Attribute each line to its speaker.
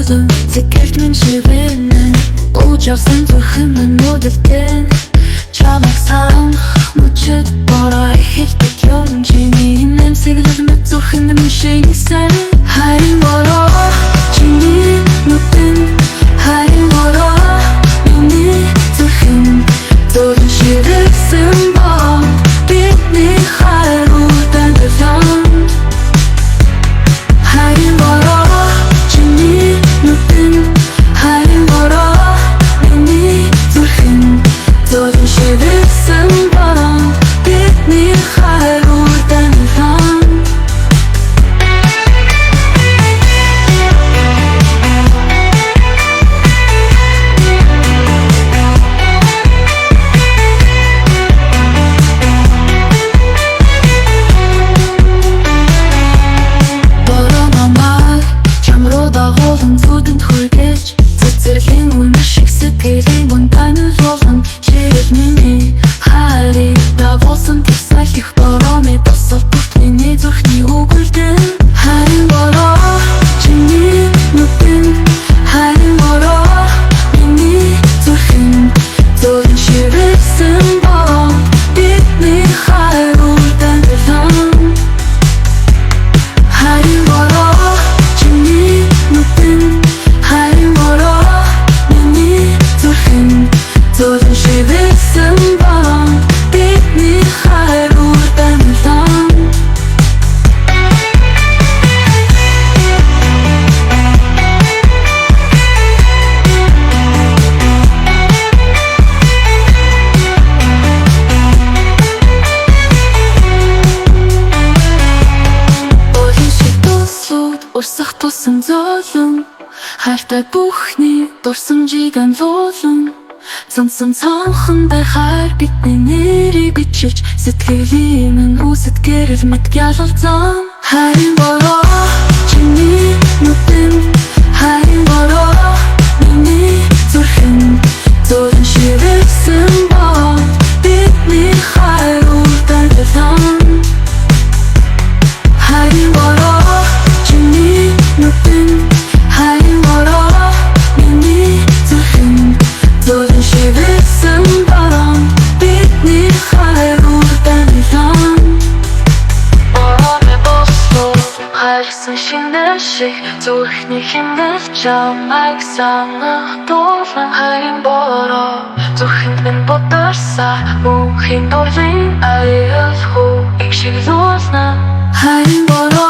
Speaker 1: gözüm Tekirtmin çevirme Ucavsın tuhımın odetken Çabaksan Mıçıt bara hiç bekliyorum Cemiyim nem sevilirme tuhımın şeyini sen Harim bara Cemiyim mutlum Harim bara Beni tuhum Doğru şirirsin bağ Beni hayruhtan özen Harim bara Cemiyim mutlum Harim bara Beni tuhum Doğru şirirsin bağ Beni hayruhtan özen Перей монтаны зован через меня Хари Даволсан писахих барами Басав пустыни духни угольден Харин бара Чини нутин Харин бара Мини тухин Зорин ширисин ба Битни хайрулдан безан Харин бара Чини нутин Харин бара Zorun şirirsin bana Beni hayruhtan özen Оринши тосуд Орсах тосын золун Хайртай бүхний Дурсан жиган волун Цансан цанхандай хайр бидний нэрийг бичиж Сэтгэлийн минь үсэтгэрэр мэд гялалзан Харин бара Чиний нүдэн Харин бара Миний зүрхэн Зорин ширээсэн ба Бидний хайрулдан байлан Харин бара Чиний нүдэн Харин бара Миний зүрхэн Зорин ширэсэн баран Бидний хайрулдан байлан Орооны бослоо Хайрсан шинэ шиг Зүрхний хэмнэл чамайг санах дуулан Харин бара Зүрхэнд минь бодорсаа Мөнхийн дурын аял хүү Иг шиг зуулна Харин бара